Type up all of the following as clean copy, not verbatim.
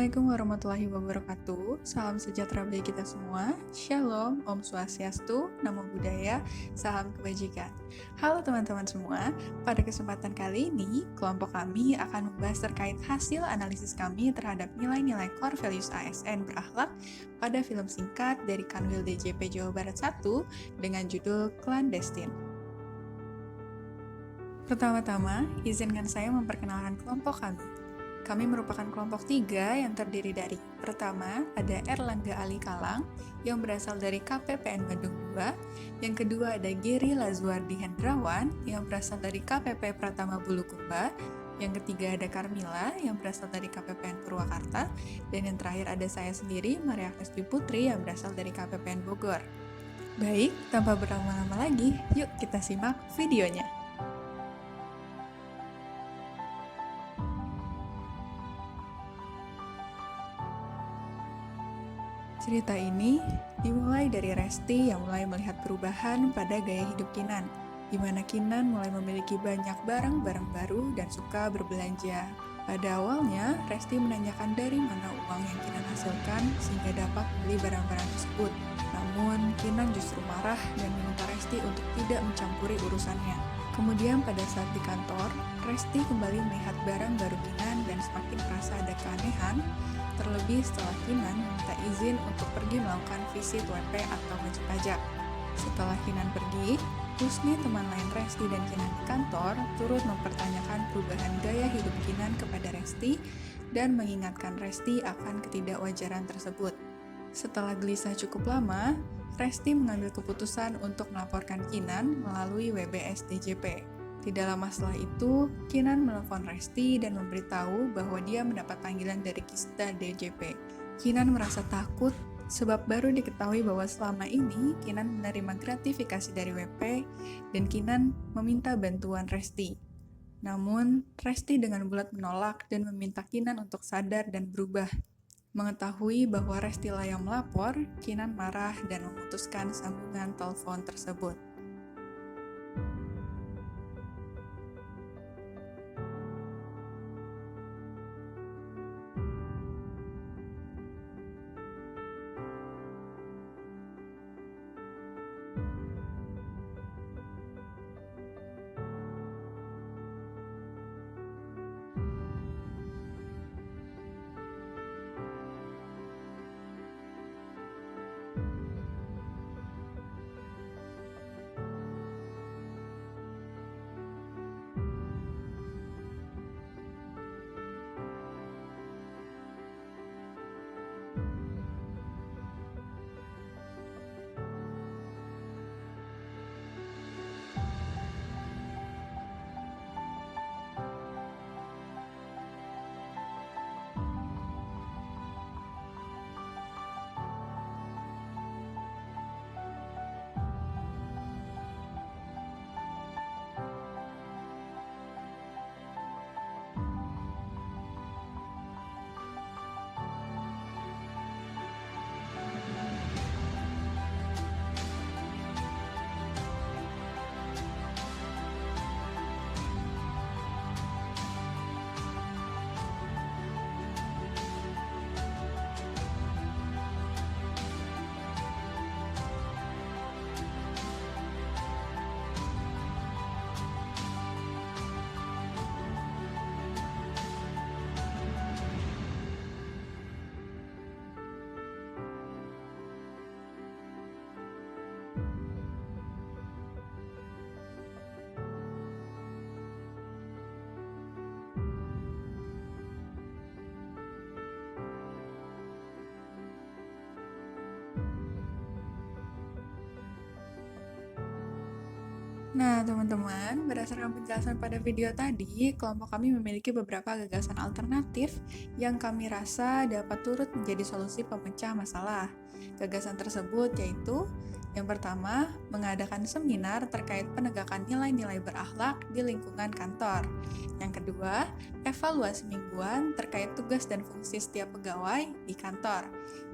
Assalamualaikum warahmatullahi wabarakatuh. Salam sejahtera bagi kita semua. Shalom, Om Swastiastu, Namo Buddhaya, Salam Kebajikan. Halo teman-teman semua, pada kesempatan kali ini, kelompok kami akan membahas terkait hasil analisis kami terhadap nilai-nilai core values ASN berakhlak pada film singkat dari Kanwil DJP Jawa Barat 1 dengan judul Clandestine. Pertama-tama, izinkan saya memperkenalkan kelompok kami. Kami merupakan kelompok 3 yang terdiri dari pertama, ada Erlangga Ali Kalang yang berasal dari KPPN Bandung 2, yang kedua ada Giri Lazuardi Hendrawan yang berasal dari KPP Pratama Bulukumba, yang ketiga ada Carmila yang berasal dari KPPN Purwakarta, dan yang terakhir ada saya sendiri, Maria Agnesty Putri yang berasal dari KPPN Bogor. Baik, tanpa berlama-lama lagi, yuk kita simak videonya. Cerita ini dimulai dari Resti yang mulai melihat perubahan pada gaya hidup Kinan, di mana Kinan mulai memiliki banyak barang-barang baru dan suka berbelanja. Pada awalnya, Resti menanyakan dari mana uang yang Kinan hasilkan sehingga dapat membeli barang-barang tersebut. Namun, Kinan justru marah dan meminta Resti untuk tidak mencampuri urusannya. Kemudian pada saat di kantor, Resti kembali melihat barang baru Kinan dan semakin merasa ada keanehan, terlebih setelah Kinan meminta izin untuk pergi melakukan visit WP atau wajib pajak. Setelah Kinan pergi, Husni, teman lain Resti dan Kinan di kantor, turut mempertanyakan perubahan gaya hidup Kinan kepada Resti dan mengingatkan Resti akan ketidakwajaran tersebut. Setelah gelisah cukup lama, Resti mengambil keputusan untuk melaporkan Kinan melalui WBS DJP. Tidak lama setelah itu, Kinan menelpon Resti dan memberitahu bahwa dia mendapat panggilan dari Kisda DJP. Kinan merasa takut sebab baru diketahui bahwa selama ini Kinan menerima gratifikasi dari WP dan Kinan meminta bantuan Resti. Namun, Resti dengan bulat menolak dan meminta Kinan untuk sadar dan berubah. Mengetahui bahwa Resti lah yang melapor, Kinan marah dan memutuskan sambungan telepon tersebut. Nah, teman-teman, berdasarkan penjelasan pada video tadi, kelompok kami memiliki beberapa gagasan alternatif yang kami rasa dapat turut menjadi solusi pemecah masalah. Gagasan tersebut yaitu, Yang pertama, mengadakan seminar terkait penegakan nilai-nilai berakhlak di lingkungan kantor. Yang kedua, evaluasi mingguan terkait tugas dan fungsi setiap pegawai di kantor.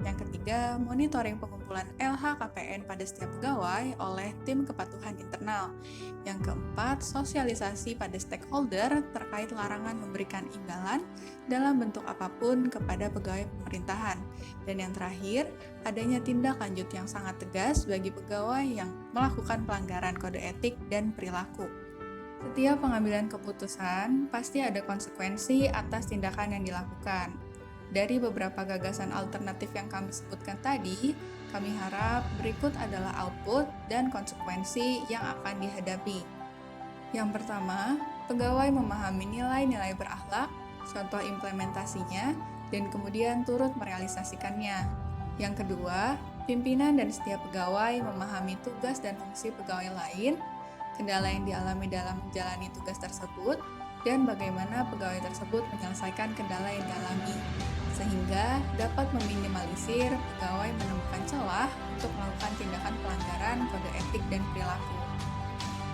Yang ketiga, monitoring pengumpulan LHKPN pada setiap pegawai oleh tim kepatuhan internal. Yang keempat, sosialisasi pada stakeholder terkait larangan memberikan imbalan dalam bentuk apapun kepada pegawai pemerintahan. Dan yang terakhir, adanya tindak lanjut yang sangat tegas bagi pegawai yang melakukan pelanggaran kode etik dan perilaku. Setiap pengambilan keputusan pasti ada konsekuensi atas tindakan yang dilakukan. Dari beberapa gagasan alternatif yang kami sebutkan tadi, kami harap berikut adalah output dan konsekuensi yang akan dihadapi. Yang pertama, pegawai memahami nilai-nilai berakhlak, contoh implementasinya, dan kemudian turut merealisasikannya. Yang kedua, pimpinan dan setiap pegawai memahami tugas dan fungsi pegawai lain, kendala yang dialami dalam menjalani tugas tersebut, dan bagaimana pegawai tersebut menyelesaikan kendala yang dialami, sehingga dapat meminimalisir pegawai menemukan celah untuk melakukan tindakan pelanggaran kode etik dan perilaku.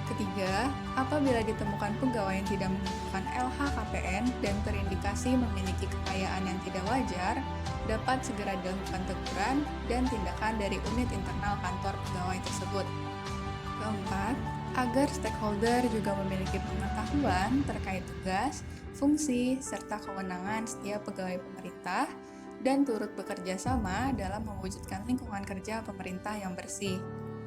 Ketiga, apabila ditemukan pegawai yang tidak menunjukkan LHKPN dan terindikasi memiliki kekayaan yang tidak wajar, dapat segera dilakukan teguran dan tindakan dari unit internal kantor pegawai tersebut. Keempat, agar stakeholder juga memiliki pengetahuan terkait tugas, fungsi, serta kewenangan setiap pegawai pemerintah dan turut bekerja sama dalam mewujudkan lingkungan kerja pemerintah yang bersih.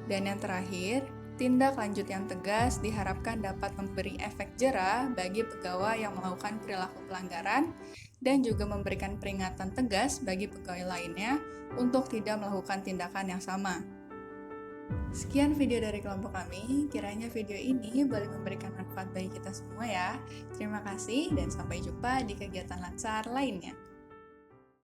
Dan yang terakhir, tindak lanjut yang tegas diharapkan dapat memberi efek jera bagi pegawai yang melakukan perilaku pelanggaran dan juga memberikan peringatan tegas bagi pegawai lainnya untuk tidak melakukan tindakan yang sama. Sekian video dari kelompok kami, kiranya video ini boleh memberikan manfaat bagi kita semua ya. Terima kasih dan sampai jumpa di kegiatan Latsar lainnya.